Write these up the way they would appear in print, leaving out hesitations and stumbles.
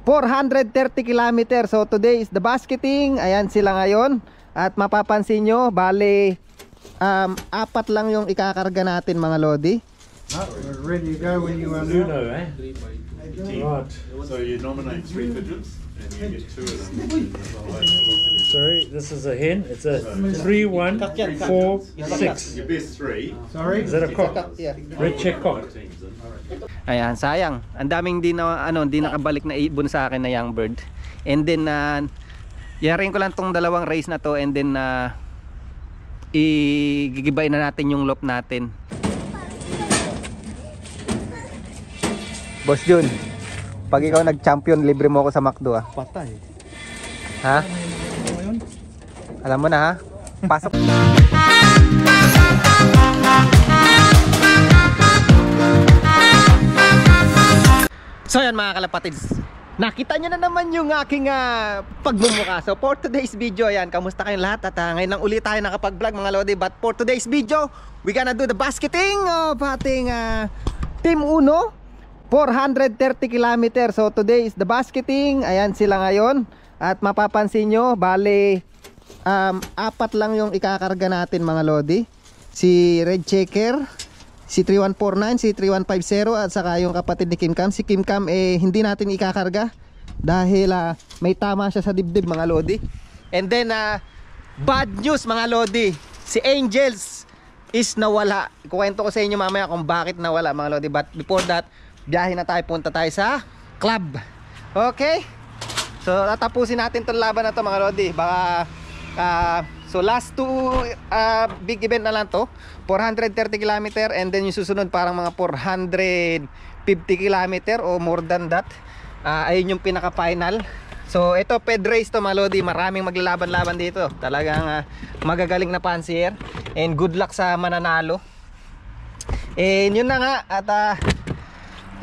430 kilometers. So today is the basketing. Ayan sila ngayon. At mapapansin nyo, bale apat lang yung ikakarga natin mga lodi. We're ready to go when you are. Luno, eh? Right. So you nominate 3 pigeons and you get 2 of them. Sorry, this is a hen. It's a 3, 1, 4, 6. Your best 3. Sorry? Is that a cock? Yeah. Red check cock. Ayan, sayang. Ang daming di nakabalik na ibon sa akin na young bird. And then yarin ko lang tong dalawang race na to, and then igigibay na natin yung loop natin. Boss Jun, pag ikaw nag-champion, libre mo ako sa McDo ah. Patay. Ha? Alam mo na ha? Pasok. So yan mga kalapatids, nakita nyo na naman yung aking pagmumukha. So for today's video, ayan, kamusta kayong lahat? At ngayon lang ulit tayo nakapag-vlog mga lodi. But for today's video, we gonna do the basketing of ating Team Uno, 430 kilometers. So today is the basketing. Ayan sila ngayon. At mapapansin nyo, bale apat lang yung ikakarga natin mga lodi. Si Red Checker, si 3149, si 3150, at saka yung kapatid ni Kim Cam. Si Kim Cam hindi natin ikakarga dahil may tama siya sa dibdib mga lodi. And then bad news mga lodi, si Angels is nawala. Ikukwento ko sa inyo mamaya kung bakit nawala mga lodi. But before that, biyahe na tayo, punta tayo sa club. Okay? So tatapusin natin itong laban na to mga lodi. Baka so last two big event na lang to, 430 km, and then yung susunod parang mga 450 km o more than that. Ayun yung pinaka final. So ito ped race to mga lodi, maraming maglalaban-laban dito. Talagang magagaling na pansier, and good luck sa mananalo. And yun na nga, at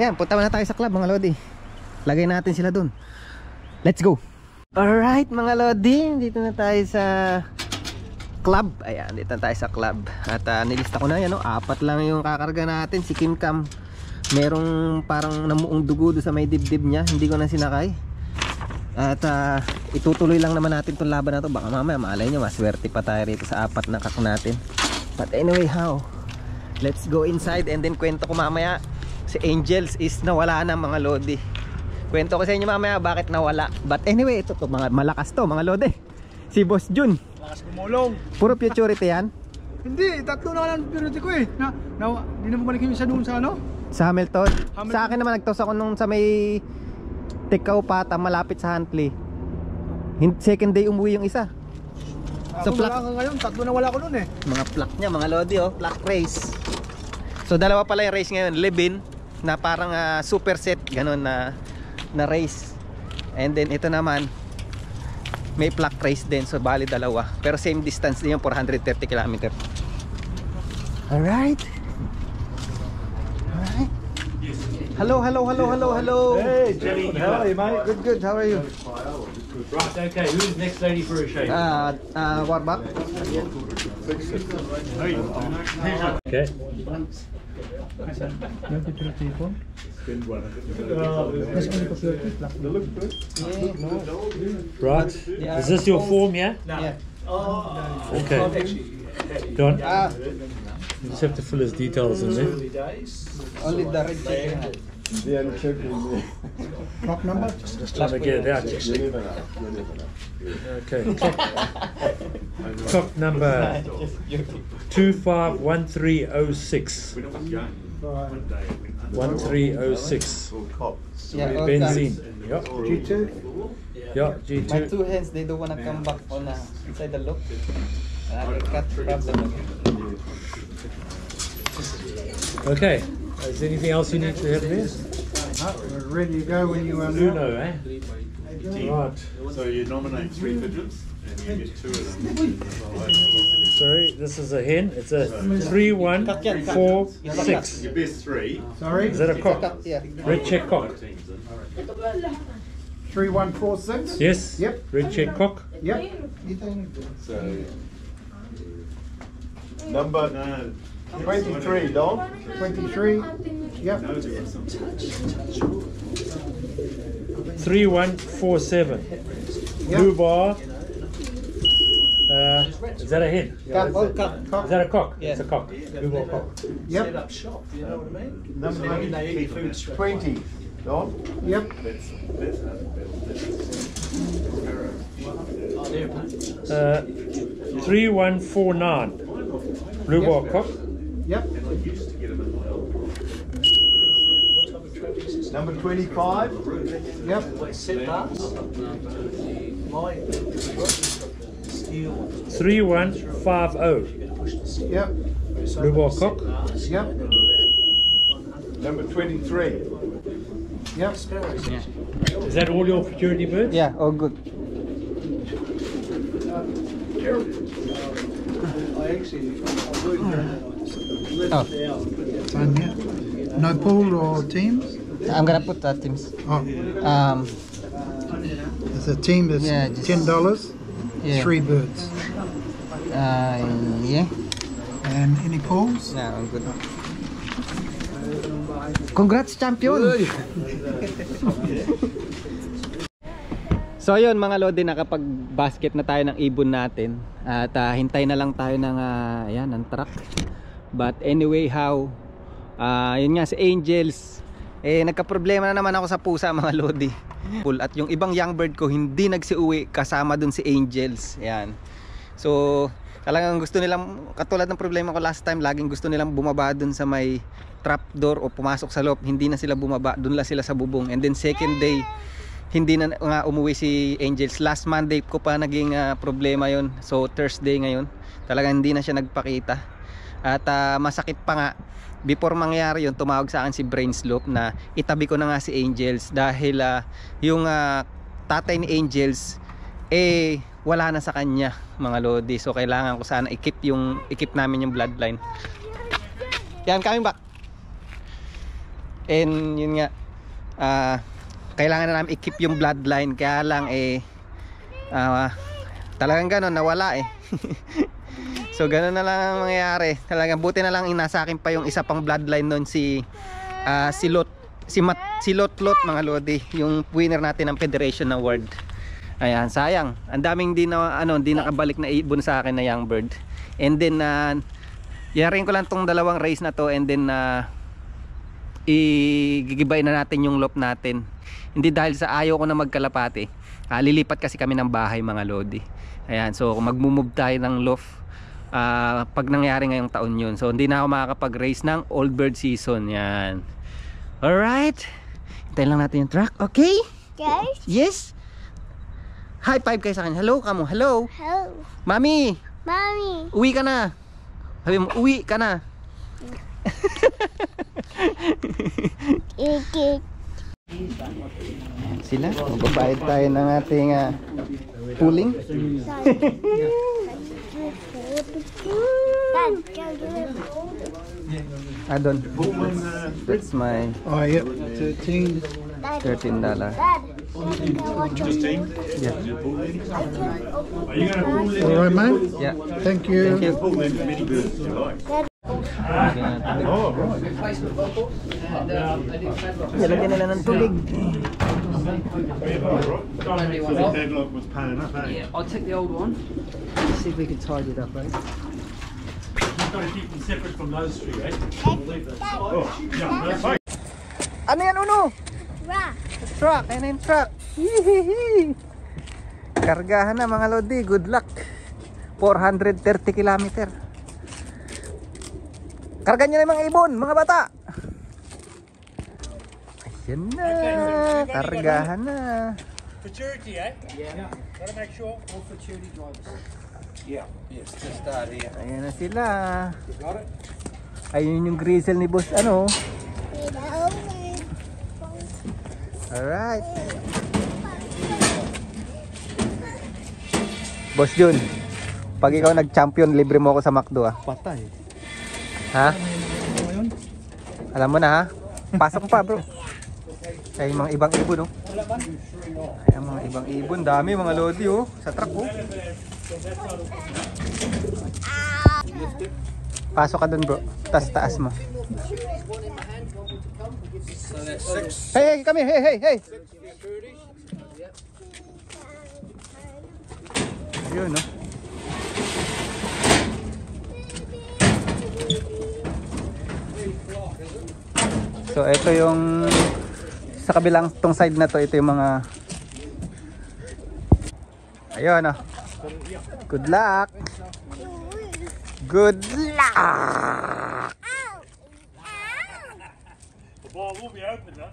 yan, punta na tayo sa club mga lodi. Lagay natin sila dun. Let's go. Alright mga lodi, dito na tayo sa club. Ayan, dito na tayo sa club. At nilista ko na yan, no? Apat lang yung kakarga natin. Si Kim Cam, merong parang namuong dugo doon sa may dibdib niya. Hindi ko na sinakay. At itutuloy lang naman natin itong laban na to. Baka mamaya malay nyo, maswerte pa tayo rito sa apat na kak natin. But anyway, how? Let's go inside, and then kwento ko mamaya, si Angels is nawala na mga lodi. Kwento ko sa inyo mamaya bakit nawala. But anyway, ito to, mga malakas to mga lodi. Si Boss Jun, Lakas kumulong. puro futurity yan. Hindi, tatlo na lang purity ko eh. Hindi na bumalikin yung isa doon sa ano? Sa Hamilton. Sa akin naman nagtos ako nung sa may Tikaw Pata, malapit sa Huntley. Second day umuwi yung isa. So wala ka ngayon, tatlo na wala ko noon eh. Mga plak niya mga lodi, oh, plak race. So dalawa pala yung race ngayon, Levin na parang super set ganun na race, and then ito naman may plak race din, so bali dalawa, pero same distance din yung 430 km. Alright. Alright. Hello. Hey, Jenny. How are you, mate? Good. How are you? Right, okay. Who's next lady for a shave? Warbuck. Okay. Right. Is this your form, yeah? Yeah. Okay. Don? You just have to fill his details in there. Only the red checker. Crop number? Just trying to get it out. Okay. Clock number 251306. 1306. Yeah, Benzene. Yep. G2? Yeah, G2. My two hands, they don't wanna come back on inside the loop. Cut problem. Okay. Is there anything else you need to have there? We're ready to go when you are. Luno, eh? Right. So you nominate 3 pigeons and you get 2 of them. Sorry, this is a hen. It's a 3, 1, 4, 6. Your best 3. Sorry? Is that a cock? Yeah. Red check cock. 3146? Yes? Yep. Red check cock. Yep. So number 23, Don. 23? Yep. 3147. Blue bar. Is that a hen? Is that a cock? Yeah. It's a cock. Blue bar cock. Yep. Set up shop, you know what I mean? Number Maybe they eat food straight away. 20. Don? Yep. Oh, they're a pain. 3149. Blue bar cock. Yep. Number 25. Yep. Wait, set bars? My steel 3150. Yep. Blue bar cock. Yep. Number 23. Yep. Is that all your security birds? Yeah, all good. Oh, Fine, yeah. No pool or teams? I'm gonna put that teams. Oh, it's a team that's Yeah, just- $10. Yeah. 3 birds. Yeah. And any pools? Yeah, all good. Congrats, champion! So ayun mga lodi, nakapag-basket na tayo ng ibon natin. At hintay na lang tayo ng, ayan, ng truck. But anyway, yun nga, si Angels. Nagka-problema na naman ako sa pusa mga lodi. At yung ibang young bird ko hindi nagsiuwi kasama dun si Angels. Ayan. So talagang gusto nilang, katulad ng problema ko last time, laging gusto nilang bumaba dun sa may trapdoor o pumasok sa loob. Hindi na sila bumaba, dun lang sila sa bubong. And then second day, hindi na nga umuwi si Angels. Last Monday ko pa naging problema yon. So Thursday ngayon, talagang hindi na siya nagpakita. At masakit pa nga, before mangyari yun, tumawag sa akin si Brainslope na itabi ko na nga si Angels. Dahil yung tatay ni Angels wala na sa kanya mga lodi. So kailangan ko sana i-keep namin yung bloodline. Yan, coming back. And yun nga, kailangan na namin i-keep yung bloodline. Kaya lang talagang ganon, nawala So ganon na lang ang mangyayari. Talagang buti na lang nasa akin pa yung isa pang bloodline nun, si Lotlot mga lodi, yung winner natin ng Federation Award. Ayan, sayang. Ang daming di nakabalik na ibon sa akin na young bird. And then yarin ko lang tong dalawang race na to, and then igigibay na natin yung loft natin. Hindi dahil sa ayaw ko na magkalapati. Lilipat kasi kami ng bahay mga lodi. Ayan, so mag-move tayo ng loft pag nangyari ngayong taon yun. So hindi na ako makakapag-race ng old bird season. Yan. Alright. Hintayin lang natin yung truck. Okay? Yes. Yes. High five kayo sa akin. Hello, kamo. Hello. Hello. Mami, Mommy. uwi ka na. Sabi mo, uwi ka na. Sila, magbabayad tayo ng ating pooling. Dad, go do it. Adon. That's my Oh, yep. 13. $13. Dad, go watch your team. Yeah. Are you going to pull in? All right, mate. Yeah. Thank you. Thank you. Pull them mini birds you like. Oh, right. Nilagyan nila ng tubig. Padlock was paying up, eh? I'll take the old one. See if we can tidy it up, right? You've got to keep them separate from those three, eh? Oh, yeah, that's right. Ano yan, Uno? Rock. Truck, ayun na yung truck. Hihihi. Kargahan na mga lodi, good luck. 430 kilometer. Karga nyo na yung mga ibon, mga bata. Ayan na, kargahan na. Maturity, eh? Yeah. Gotta make sure all maturity drivers. Ayan na sila. Ayun yung grizzle ni boss, ano. Alright. Boss Jun, pag ikaw nag-champion, libre mo ako sa McDo, ah. Patay. Ha? Alam mo na, ha? Pasok pa, bro. Ay, mga ibang ibon, oh. Ay, mga ibang ibon. Dami, mga lodi, oh. Sa truck, oh. Pasok ka dun, bro. Taas mo. Hey, hey, come here. Hey. Yun, no? So, ito yung sa kabilang tong side na to, ito yung mga ayun, no? Good luck! Good luck! The ball will be open, though.